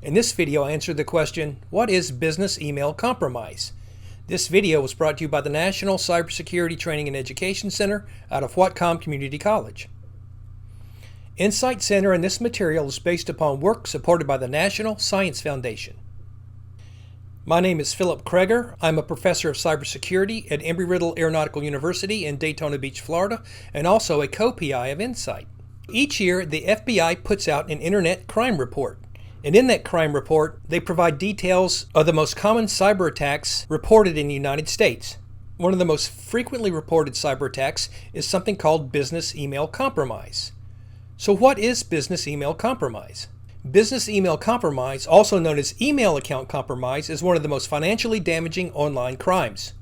In this video, I answered the question, what is business email compromise? This video was brought to you by the National Cybersecurity Training and Education Center out of Whatcom Community College. NCyTE Center and this material is based upon work supported by the National Science Foundation. My name is Philip Kreger. I'm a professor of cybersecurity at Embry-Riddle Aeronautical University in Daytona Beach, Florida, and also a co-PI of NCyTE. Each year, the FBI puts out an internet crime report. And in that crime report, they provide details of the most common cyber attacks reported in the United States. One of the most frequently reported cyber attacks is something called business email compromise. So what is business email compromise? Business email compromise, also known as email account compromise, is one of the most financially damaging online crimes.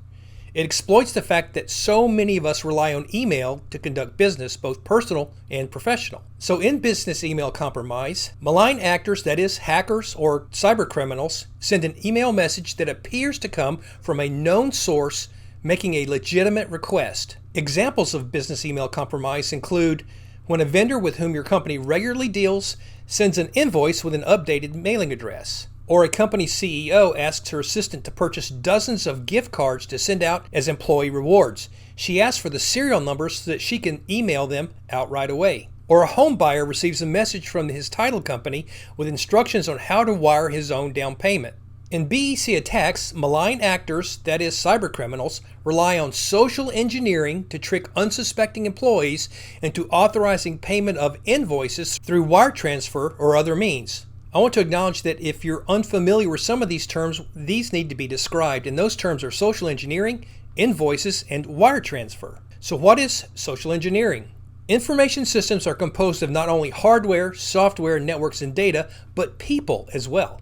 It exploits the fact that so many of us rely on email to conduct business, both personal and professional. So in business email compromise, malign actors, that is hackers or cyber criminals, send an email message that appears to come from a known source making a legitimate request. Examples of business email compromise include when a vendor with whom your company regularly deals sends an invoice with an updated mailing address. Or a company CEO asks her assistant to purchase dozens of gift cards to send out as employee rewards. She asks for the serial numbers so that she can email them out right away. Or a home buyer receives a message from his title company with instructions on how to wire his own down payment. In BEC attacks, malign actors, that is cyber criminals, rely on social engineering to trick unsuspecting employees into authorizing payment of invoices through wire transfer or other means. I want to acknowledge that if you're unfamiliar with some of these terms, these need to be described, and those terms are social engineering, invoices, and wire transfer. So what is social engineering? Information systems are composed of not only hardware, software, networks, and data, but people as well.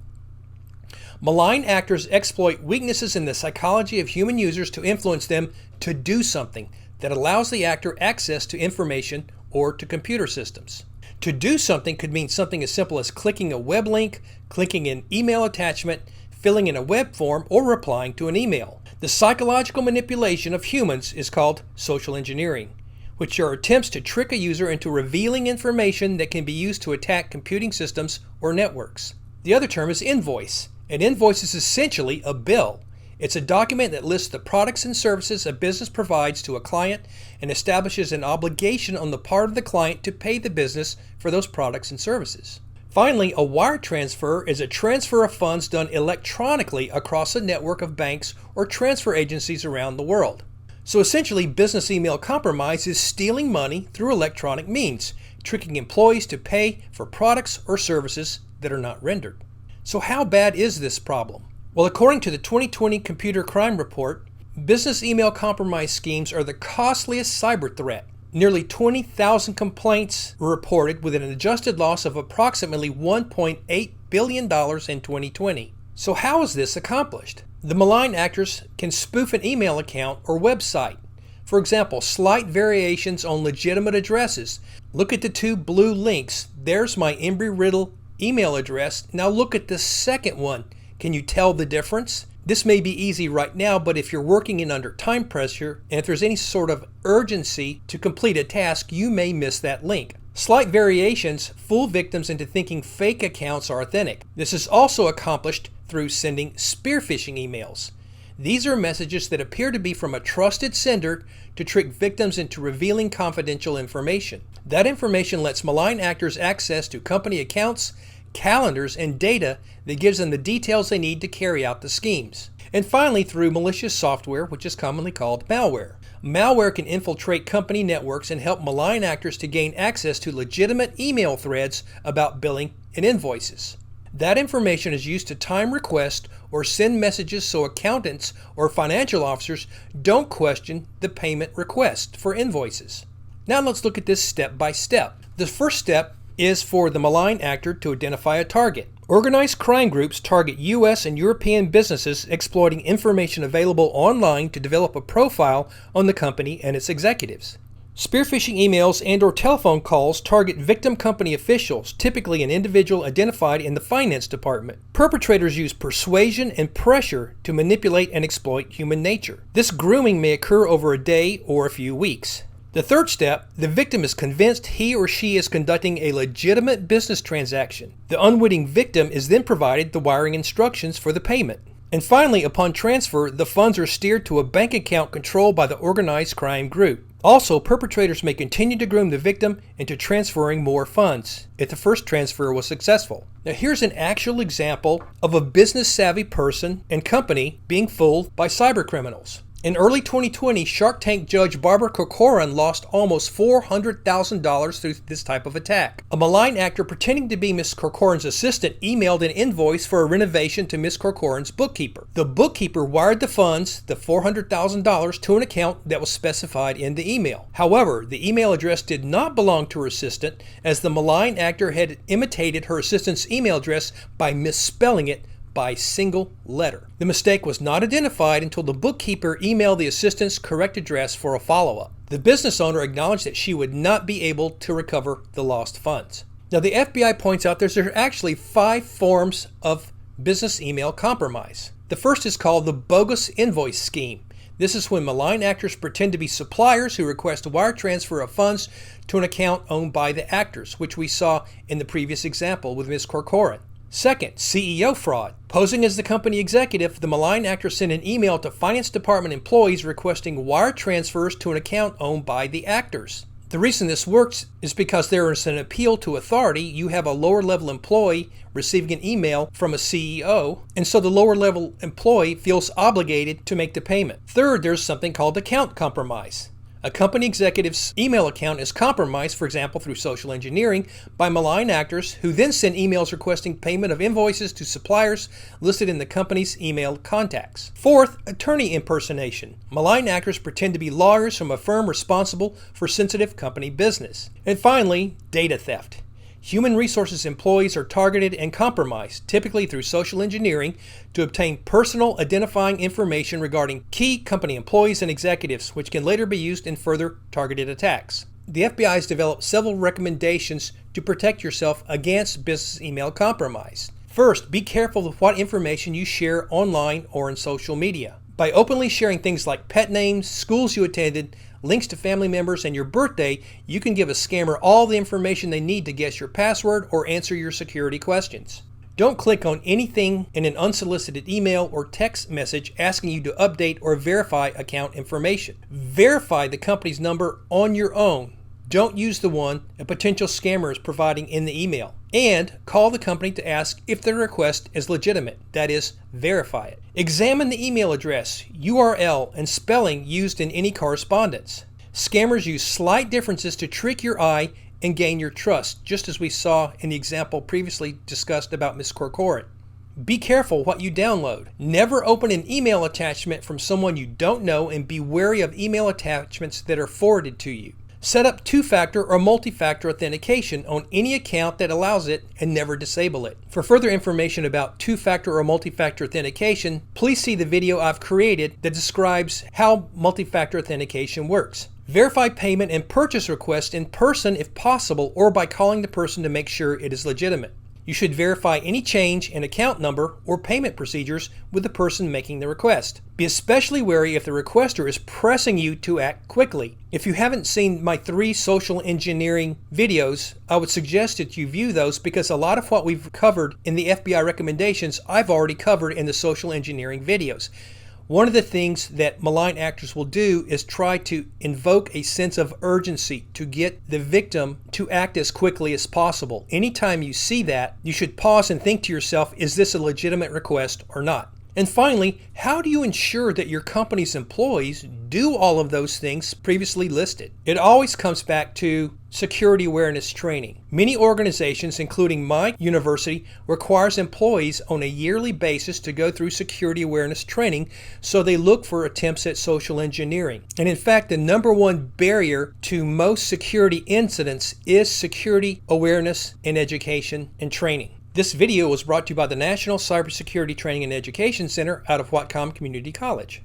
Malign actors exploit weaknesses in the psychology of human users to influence them to do something that allows the actor access to information or to computer systems. To do something could mean something as simple as clicking a web link, clicking an email attachment, filling in a web form, or replying to an email. The psychological manipulation of humans is called social engineering, which are attempts to trick a user into revealing information that can be used to attack computing systems or networks. The other term is invoice. An invoice is essentially a bill. It's a document that lists the products and services a business provides to a client and establishes an obligation on the part of the client to pay the business for those products and services. Finally, a wire transfer is a transfer of funds done electronically across a network of banks or transfer agencies around the world. So essentially, business email compromise is stealing money through electronic means, tricking employees to pay for products or services that are not rendered. So how bad is this problem? Well, according to the 2020 Computer Crime Report, business email compromise schemes are the costliest cyber threat. Nearly 20,000 complaints were reported with an adjusted loss of approximately $1.8 billion in 2020. So how is this accomplished? The malign actors can spoof an email account or website. For example, slight variations on legitimate addresses. Look at the two blue links. There's my Embry-Riddle email address. Now look at the second one. Can you tell the difference? This may be easy right now, but if you're working in under time pressure and if there's any sort of urgency to complete a task, you may miss that link. Slight variations fool victims into thinking fake accounts are authentic. This is also accomplished through sending spear phishing emails. These are messages that appear to be from a trusted sender to trick victims into revealing confidential information. That information lets malign actors access to company accounts, calendars, and data that gives them the details they need to carry out the schemes. And finally, through malicious software, which is commonly called malware. Malware can infiltrate company networks and help malign actors to gain access to legitimate email threads about billing and invoices. That information is used to time requests or send messages so accountants or financial officers don't question the payment request for invoices. Now let's look at this step by step. The first step is for the malign actor to identify a target. Organized crime groups target U.S. and European businesses exploiting information available online to develop a profile on the company and its executives. Spear phishing emails and/or telephone calls target victim company officials, typically an individual identified in the finance department. Perpetrators use persuasion and pressure to manipulate and exploit human nature. This grooming may occur over a day or a few weeks. The third step, the victim is convinced he or she is conducting a legitimate business transaction. The unwitting victim is then provided the wiring instructions for the payment. And finally, upon transfer, the funds are steered to a bank account controlled by the organized crime group. Also, perpetrators may continue to groom the victim into transferring more funds if the first transfer was successful. Now here's an actual example of a business-savvy person and company being fooled by cybercriminals. In early 2020, Shark Tank judge Barbara Corcoran lost almost $400,000 through this type of attack. A malign actor pretending to be Ms. Corcoran's assistant emailed an invoice for a renovation to Ms. Corcoran's bookkeeper. The bookkeeper wired the funds, the $400,000, to an account that was specified in the email. However, the email address did not belong to her assistant, as the malign actor had imitated her assistant's email address by misspelling it by single letter. The mistake was not identified until the bookkeeper emailed the assistant's correct address for a follow-up. The business owner acknowledged that she would not be able to recover the lost funds. Now the FBI points out there are actually 5 forms of business email compromise. The first is called the Bogus Invoice scheme. This is when malign actors pretend to be suppliers who request a wire transfer of funds to an account owned by the actors, which we saw in the previous example with Ms. Corcoran. Second, CEO fraud. Posing as the company executive, the malign actor sent an email to finance department employees requesting wire transfers to an account owned by the actors. The reason this works is because there is an appeal to authority. You have a lower level employee receiving an email from a CEO, and so the lower level employee feels obligated to make the payment. Third, there's something called account compromise. A company executive's email account is compromised, for example, through social engineering, by malign actors who then send emails requesting payment of invoices to suppliers listed in the company's email contacts. Fourth, attorney impersonation. Malign actors pretend to be lawyers from a firm responsible for sensitive company business. And finally, data theft. Human resources employees are targeted and compromised, typically through social engineering, to obtain personal identifying information regarding key company employees and executives, which can later be used in further targeted attacks. The FBI has developed several recommendations to protect yourself against business email compromise. First, be careful with what information you share online or in social media. By openly sharing things like pet names, schools you attended, links to family members, and your birthday, you can give a scammer all the information they need to guess your password or answer your security questions. Don't click on anything in an unsolicited email or text message asking you to update or verify account information. Verify the company's number on your own. Don't use the one a potential scammer is providing in the email. And call the company to ask if the request is legitimate, that is, verify it. Examine the email address, URL, and spelling used in any correspondence. Scammers use slight differences to trick your eye and gain your trust, just as we saw in the example previously discussed about Ms. Corcoran. Be careful what you download. Never open an email attachment from someone you don't know, and be wary of email attachments that are forwarded to you. Set up two-factor or multi-factor authentication on any account that allows it, and never disable it. For further information about two-factor or multi-factor authentication, please see the video I've created that describes how multi-factor authentication works. Verify payment and purchase requests in person if possible, or by calling the person to make sure it is legitimate. You should verify any change in account number or payment procedures with the person making the request. Be especially wary if the requester is pressing you to act quickly. If you haven't seen my 3 social engineering videos, I would suggest that you view those, because a lot of what we've covered in the FBI recommendations I've already covered in the social engineering videos. One of the things that malign actors will do is try to invoke a sense of urgency to get the victim to act as quickly as possible. Anytime you see that, you should pause and think to yourself, is this a legitimate request or not? And finally, how do you ensure that your company's employees do all of those things previously listed? It always comes back to security awareness training. Many organizations, including my university, requires employees on a yearly basis to go through security awareness training, so they look for attempts at social engineering. And in fact, the number one barrier to most security incidents is security awareness and education and training. This video was brought to you by the National Cybersecurity Training and Education Center out of Whatcom Community College.